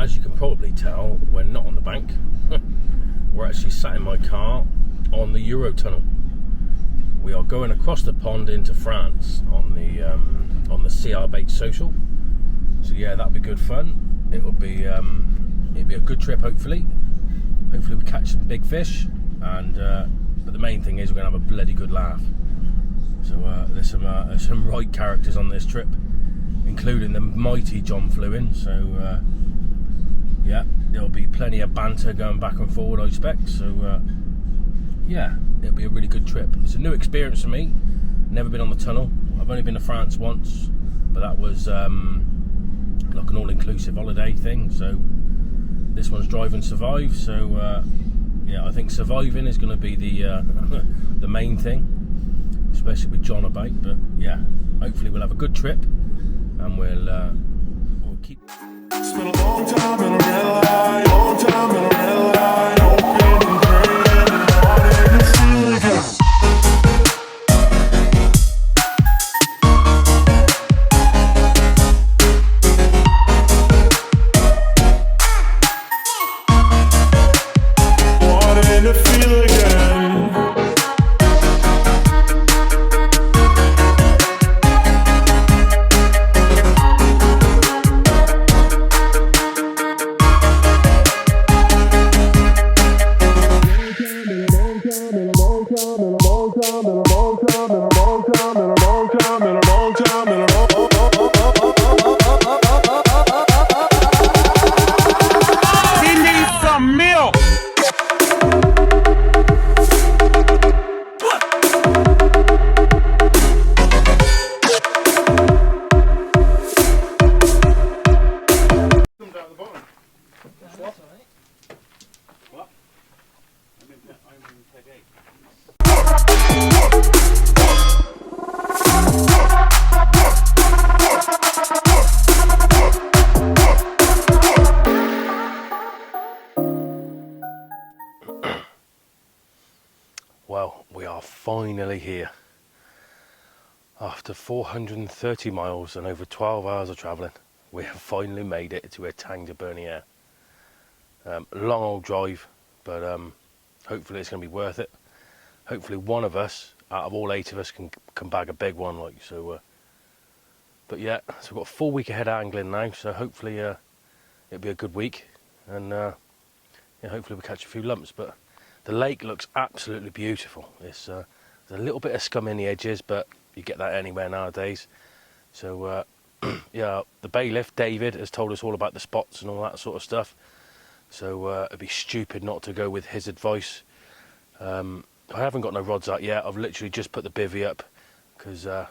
as you can probably tell, we're not on the bank. We're actually sat in my car on the Eurotunnel. We are going across the pond into France on the CRbaits social. So yeah, that'll be good fun. It'll be a good trip. Hopefully we catch some big fish, and but the main thing is we're gonna have a bloody good laugh. So there's some right characters on this trip, including the mighty John Fluin. So yeah, there'll be plenty of banter going back and forward, I expect. So yeah, it'll be a really good trip. It's a new experience for me. Never been on the tunnel. I've only been to France once, but that was like an all-inclusive holiday thing. So this one's drive and survive. So yeah, I think surviving is going to be the the main thing, especially with John about. But yeah, hopefully we'll have a good trip, and we'll keep. It's been a long time in a red light, long time in a red light, hoping and praying and wanting to feel again. Wanting to feel again. Well, we are finally here. After 430 miles and over 12 hours of travelling, we have finally made it to Etang de Berniere. Long old drive, but hopefully it's going to be worth it. Hopefully one of us, out of all 8 of us, can bag a big one, like so. But yeah, so we've got a full week ahead of angling now, so hopefully it'll be a good week, and yeah, hopefully we'll catch a few lumps. But the lake looks absolutely beautiful. It's there's a little bit of scum in the edges, but you get that anywhere nowadays. So yeah, the bailiff David has told us all about the spots and all that sort of stuff. So it'd be stupid not to go with his advice. I haven't got no rods out yet. I've literally just put the bivvy up because I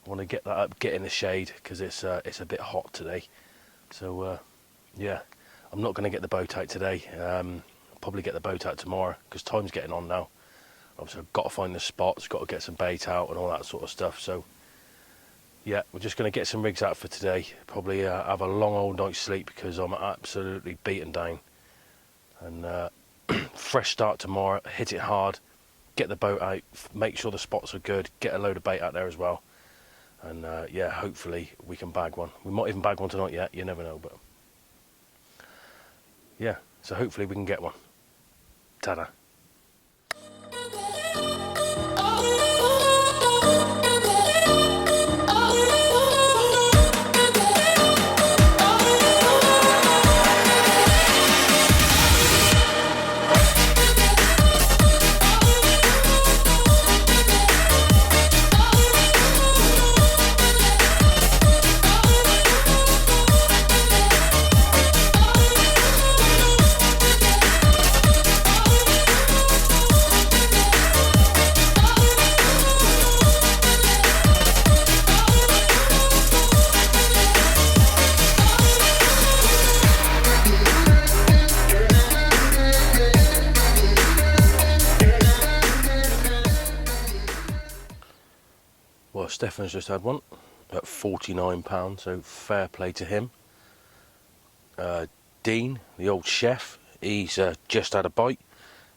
want to get that up, get in the shade, because it's a bit hot today. So yeah, I'm not going to get the boat out today. Probably get the boat out tomorrow because time's getting on now. Obviously I've got to find the spots, got to get some bait out and all that sort of stuff. So yeah, we're just going to get some rigs out for today. Probably have a long old night's sleep because I'm absolutely beaten down. And fresh start tomorrow, hit it hard, get the boat out, make sure the spots are good, get a load of bait out there as well. And yeah, hopefully we can bag one. We might even bag one tonight yet, you never know. But yeah, so hopefully we can get one. Ta-da. Well, Stefan's just had one at £49, so fair play to him. Dean, the old chef, he's just had a bite.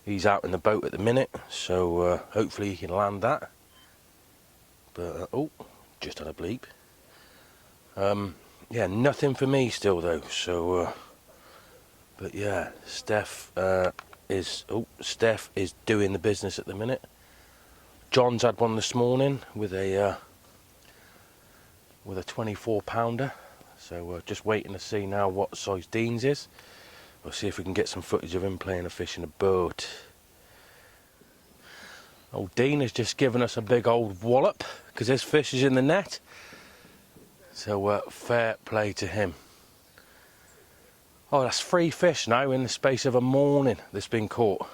He's out in the boat at the minute, so hopefully he can land that. But oh, just had a bleep. Yeah, nothing for me still though, so But yeah, Steph is doing the business at the minute. John's had one this morning with a 24 pounder. So we're just waiting to see now what size Dean's is. We'll see if we can get some footage of him playing a fish in a boat. Old Dean has just given us a big old wallop because his fish is in the net. So fair play to him. Oh, that's 3 fish now in the space of a morning that's been caught.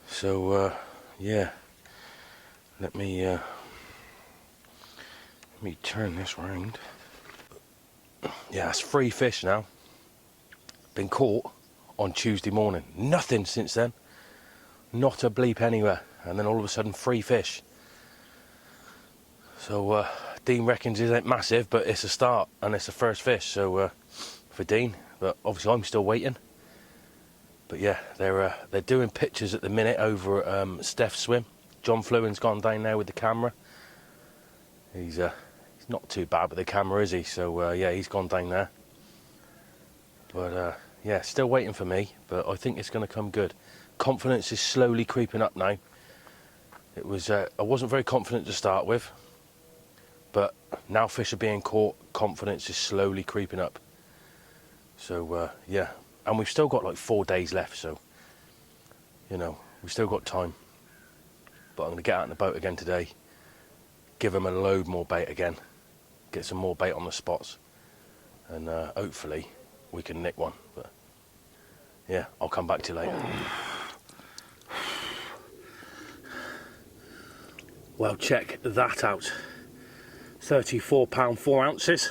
So yeah, let me turn this round. Yeah, that's 3 fish now. Been caught on Tuesday morning. Nothing since then. Not a bleep anywhere. And then all of a sudden 3 fish. So Dean reckons it ain't massive, but it's a start and it's the first fish. So for Dean, but obviously I'm still waiting. But yeah, they're doing pictures at the minute over at Steph's swim. John Fluen's gone down there with the camera. He's not too bad with the camera, is he? So yeah, he's gone down there. But yeah, still waiting for me, but I think it's going to come good. Confidence is slowly creeping up now. It was I wasn't very confident to start with, but now fish are being caught, confidence is slowly creeping up. So yeah, and we've still got like 4 days left, so you know, we've still got time. But I'm going to get out in the boat again today, give them a load more bait again, get some more bait on the spots, and hopefully we can nick one. But yeah, I'll come back to you later. Well, check that out. 34 pound 4 ounces.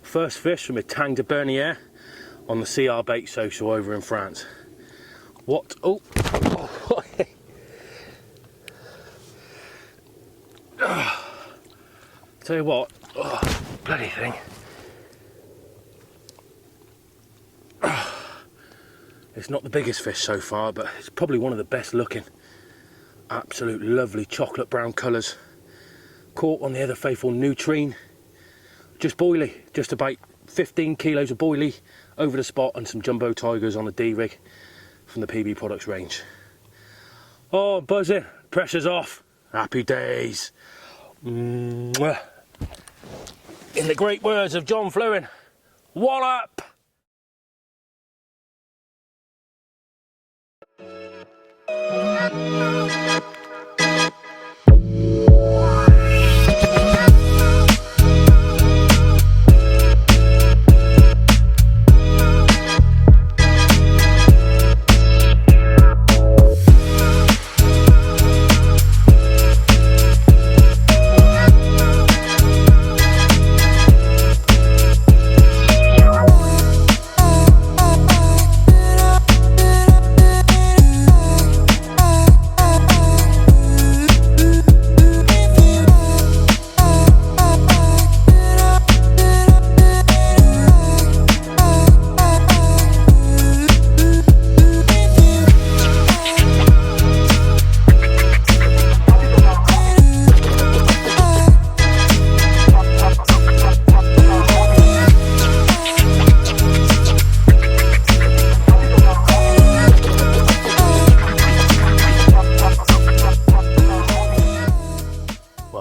First fish from Etang de Berniere on the CRbaits social over in France. What? Oh! Tell you what, bloody thing. It's not the biggest fish so far, but it's probably one of the best looking. Absolute lovely chocolate brown colours. Caught on the ever faithful nutrine. Just boilie, just about 15 kilos of boilie over the spot and some jumbo tigers on the D-rig from the PB Products range. Oh, buzzing, pressure's off. Happy days. Mwah. In the great words of John Fluen, wallop!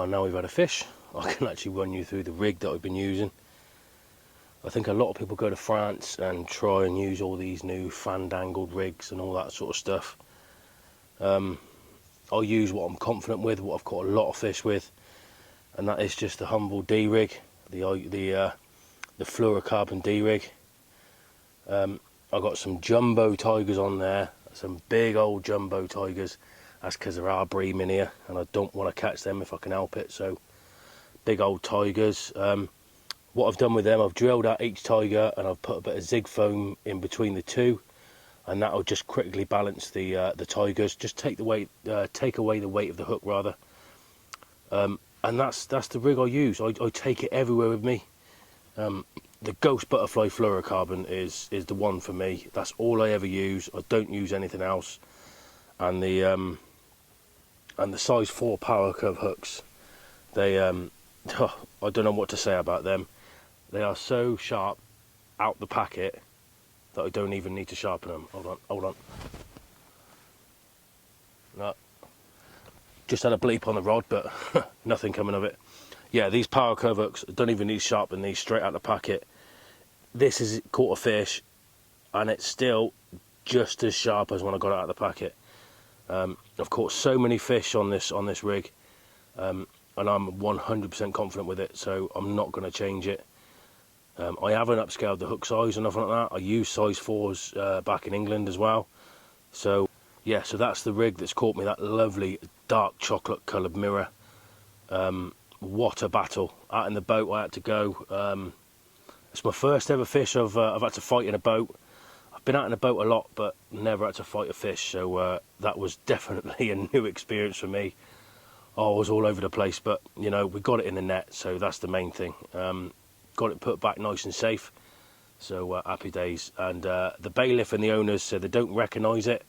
Now we've had a fish, I can actually run you through the rig that I've been using. I think a lot of people go to France and try and use all these new fandangled rigs and all that sort of stuff. I'll use what I'm confident with, what I've caught a lot of fish with, and that is just the humble D-rig, the fluorocarbon D-rig. I've got some jumbo tigers on there, some big old jumbo tigers. That's because there are bream in here and I don't want to catch them if I can help it. So big old tigers. What I've done with them, I've drilled out each tiger and I've put a bit of zig foam in between the two, and that'll just critically balance the tigers, just take away the weight of the hook rather. And that's the rig I use. I take it everywhere with me. The Ghost Butterfly fluorocarbon is the one for me. That's all I ever use. I don't use anything else. And the size 4 power curve hooks, they I don't know what to say about them. They are so sharp out the packet that I don't even need to sharpen them. Hold on. No, just had a bleep on the rod, but nothing coming of it. Yeah, these power curve hooks, don't even need to sharpen these straight out of the packet. This is caught a fish, and it's still just as sharp as when I got it out of the packet. I've caught so many fish on this rig, and I'm 100% confident with it, so I'm not going to change it. I haven't upscaled the hook size or nothing like that. I use size 4s back in England as well. So yeah, so that's the rig that's caught me that lovely dark chocolate coloured mirror. What a battle. Out in the boat I had to go. It's my first ever fish I've had to fight in a boat. I've been out in a boat a lot, but never had to fight a fish, so that was definitely a new experience for me. I was all over the place, but you know, we got it in the net, so that's the main thing. Got it put back nice and safe, so happy days. And the bailiff and the owners said they don't recognise it,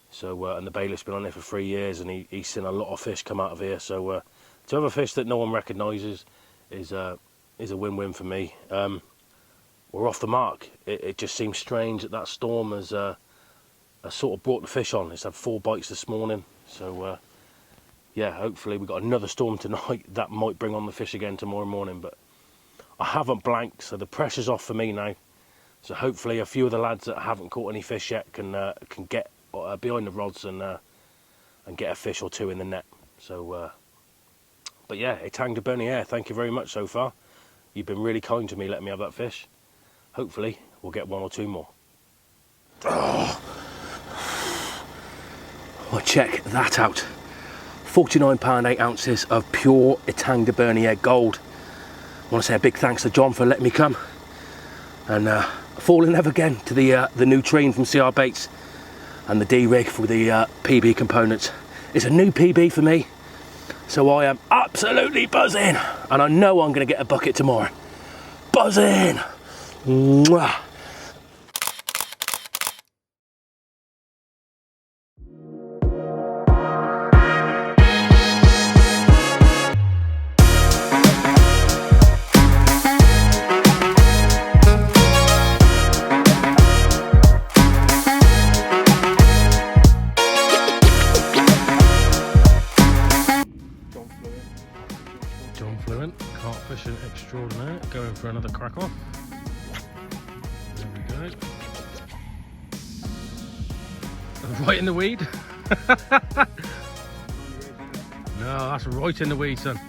so and the bailiff's been on there for 3 years, and he's seen a lot of fish come out of here, so to have a fish that no one recognises is a win-win for me. We're off the mark. It just seems strange that storm has sort of brought the fish on. It's had 4 bites this morning, so yeah, hopefully we've got another storm tonight that might bring on the fish again tomorrow morning. But I haven't blanked, so the pressure's off for me now. So hopefully a few of the lads that haven't caught any fish yet can get behind the rods and get a fish or 2 in the net. So but yeah, Etang de Berniere, thank you very much so far. You've been really kind to me letting me have that fish. Hopefully we'll get 1 or 2 more. Oh. Well, check that out. £49 8 ounces of pure Etang de Berniere gold. I want to say a big thanks to John for letting me come. And fall in love again to the new train from CRbaits and the D-rig for the PB components. It's a new PB for me, so I am absolutely buzzing, and I know I'm going to get a bucket tomorrow. Buzzing! Mwah. John Fluent, carp fishing extraordinaire, going for another crack off. There we go. Right in the weed. No, that's right in the weed, son.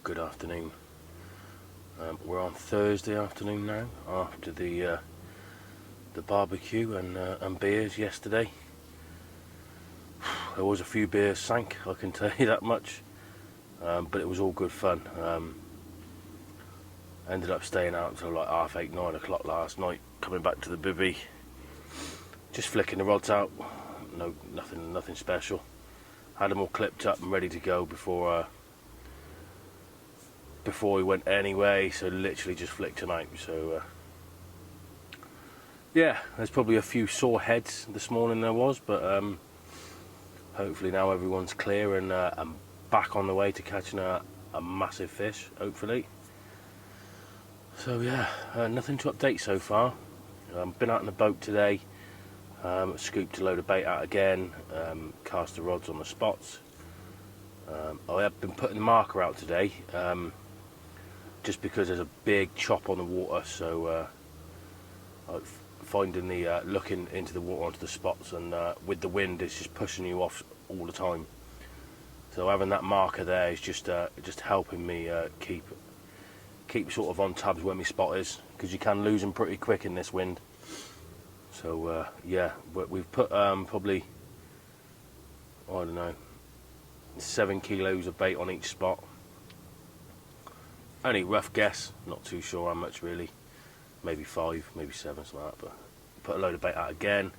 Good afternoon. We're on Thursday afternoon now, after the barbecue and beers yesterday. There was a few beers sank, I can tell you that much, but it was all good fun. Ended up staying out until like 8:30, 9 o'clock last night, coming back to the bivvy, just flicking the rods out. No, nothing special. Had them all clipped up and ready to go before we went anyway, so literally just flicked them out. So yeah, there's probably a few sore heads this morning there was, but hopefully now everyone's clear and back on the way to catching a massive fish, hopefully. So yeah, nothing to update so far. Been out in the boat today, scooped a load of bait out again, cast the rods on the spots. I have been putting the marker out today, just because there's a big chop on the water, so finding the looking into the water onto the spots, and with the wind it's just pushing you off all the time, so having that marker there is just helping me keep sort of on tabs where my spot is, because you can lose them pretty quick in this wind. So yeah, but we've put probably, I don't know, 7 kilos of bait on each spot. Only rough guess, not too sure how much really. Maybe 5, maybe 7, something like that. But put a load of bait out again.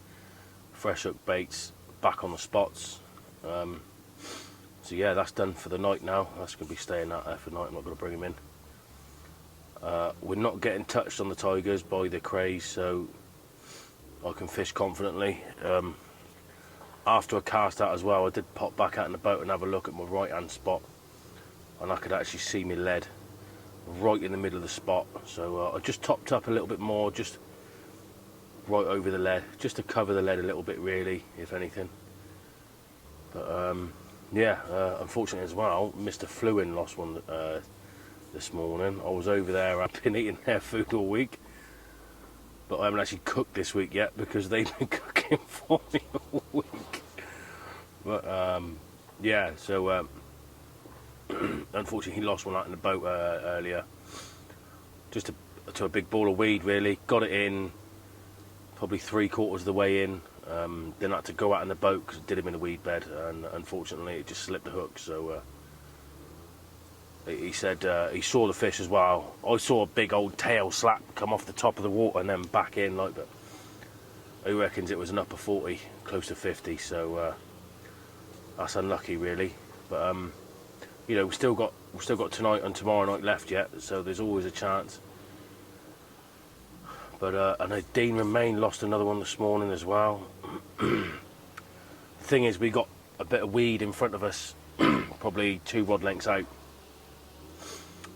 Fresh hook baits back on the spots. So yeah, that's done for the night now. That's going to be staying out there for the night. I'm not going to bring them in. We're not getting touched on the tigers by the crays, so I can fish confidently. After I cast out as well, I did pop back out in the boat and have a look at my right hand spot, and I could actually see my lead right in the middle of the spot. So I just topped up a little bit more, just right over the lead, just to cover the lead a little bit really, if anything. But yeah, unfortunately as well, Mr. Fluin lost one this morning. I was over there, I've been eating their food all week, but I haven't actually cooked this week yet because they've been cooking for me all week. But yeah, so unfortunately he lost one out in the boat earlier, just to a big ball of weed really. Got it in probably 3/4 of the way in, then had to go out in the boat because it did him in a weed bed, and unfortunately it just slipped the hook. So he said he saw the fish as well. I saw a big old tail slap come off the top of the water and then back in, like, but he reckons it was an upper 40, close to 50, so that's unlucky really. But you know, we've still got tonight and tomorrow night left yet, so there's always a chance. But I know Dean Remain lost another one this morning as well. The thing is, we got a bit of weed in front of us, probably 2 rod lengths out.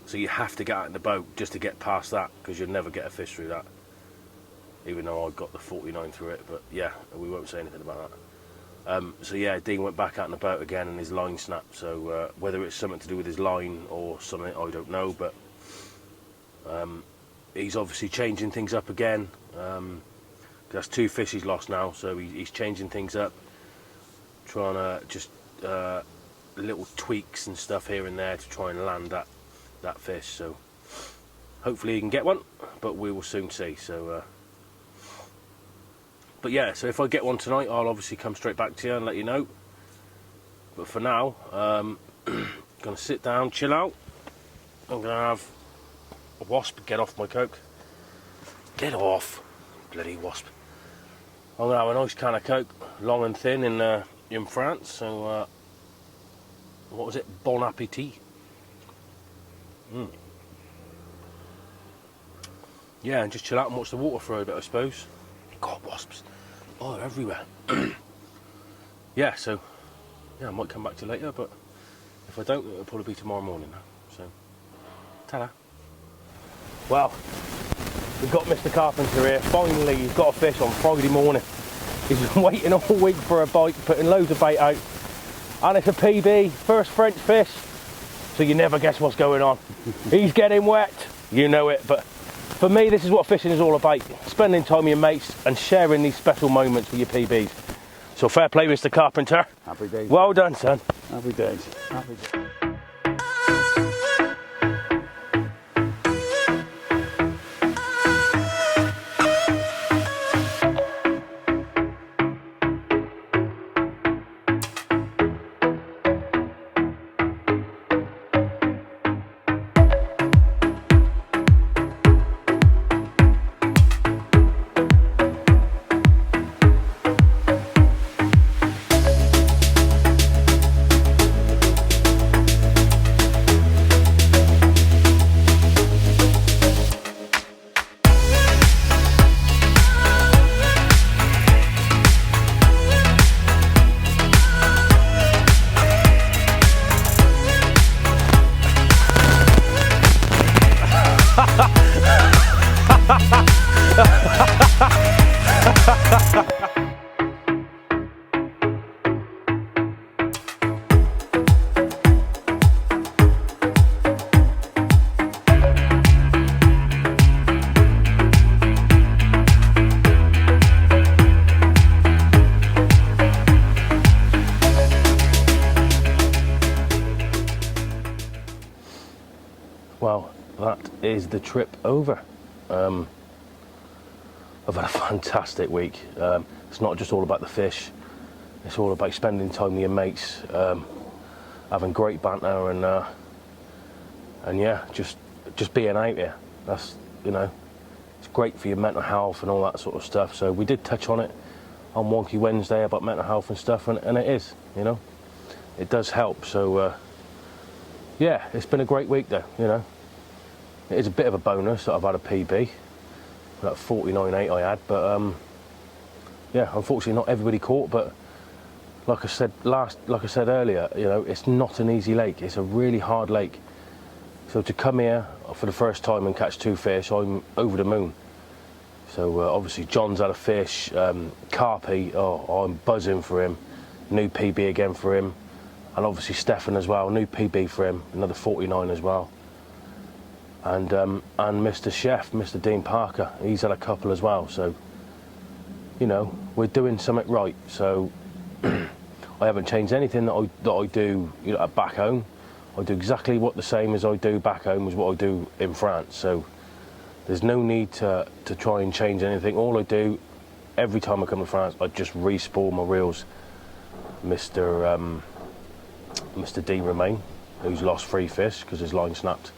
So you have to get out in the boat just to get past that, because you'll never get a fish through that. Even though I got the 49 through it, but yeah, we won't say anything about that. So yeah, Dean went back out in the boat again and his line snapped. So whether it's something to do with his line or something, I don't know. But he's obviously changing things up again. That's 2 fish he's lost now, so he's changing things up, trying to just little tweaks and stuff here and there to try and land that fish. So hopefully he can get one, but we will soon see. So but yeah, so if I get one tonight, I'll obviously come straight back to you and let you know. But for now, gonna sit down, chill out. I'm gonna have a wasp. Get off my coke. Get off, bloody wasp. I'm gonna have a nice can of coke, long and thin, in France. So what was it? Bon appetit. Yeah, and just chill out and watch the water for a bit, I suppose. God, wasps. Oh, they're everywhere. Yeah, so yeah, I might come back to you later, but if I don't, it'll probably be tomorrow morning now. So, ta-da. Well, we've got Mr. Carpenter here. Finally, he's got a fish on Friday morning. He's been waiting all week for a bite, putting loads of bait out. And it's a PB, first French fish. So you never guess what's going on. He's getting wet, you know it. But for me, this is what fishing is all about. Spending time with your mates and sharing these special moments with your PBs. So fair play, Mr. Carpenter. Happy days. Well done, son. Happy days. Happy days. Well, that is the trip over. I've had a fantastic week. It's not just all about the fish, it's all about spending time with your mates. having great banter, and yeah, just being out here. That's, you know, it's great for your mental health and all that sort of stuff. So we did touch on it on Wonky Wednesday about mental health and stuff, and it is, you know, it does help. So yeah, it's been a great week though, you know. It is a bit of a bonus that I've had a PB, that 49.8 I had, but yeah, unfortunately not everybody caught. But like I said earlier, you know, it's not an easy lake. It's a really hard lake. So to come here for the first time and catch 2 fish, I'm over the moon. So obviously John's had a fish, Carpy, oh, I'm buzzing for him. New PB again for him. And obviously Stefan as well, new PB for him, another 49 as well. And Mr. Chef, Mr. Dean Parker, he's had a couple as well. So, you know, we're doing something right. So I haven't changed anything that I do, you know, back home. I do exactly what the same as I do back home as what I do in France. So there's no need to try and change anything. All I do every time I come to France, I just re-spool my reels. Mr. Dean Remain, who's lost 3 fish because his line snapped.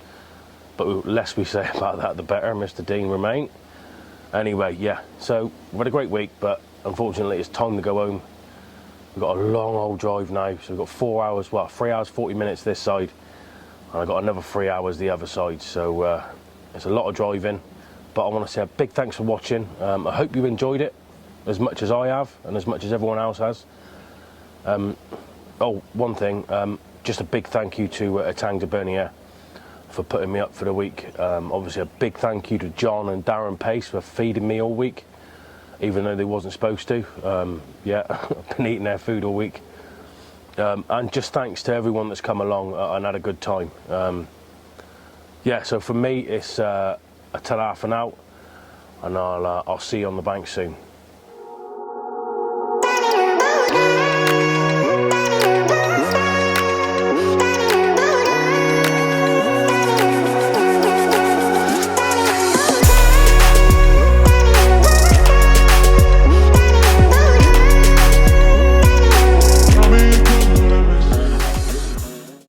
But the less we say about that, the better, Mr. Dean Remain. Anyway, yeah, so we've had a great week, but unfortunately it's time to go home. We've got a long old drive now, so we've got 4 hours, well, 3 hours, 40 minutes this side, and I've got another 3 hours the other side, so it's a lot of driving. But I want to say a big thanks for watching. I hope you enjoyed it as much as I have, and as much as everyone else has. Oh, one thing, just a big thank you to Etang de Berniere for putting me up for the week. Obviously a big thank you to John and Darren Pace for feeding me all week, even though they wasn't supposed to. Yeah, I've been eating their food all week. And just thanks to everyone that's come along and had a good time. Yeah, so for me it's a ta-ra for now, and I'll see you on the bank soon.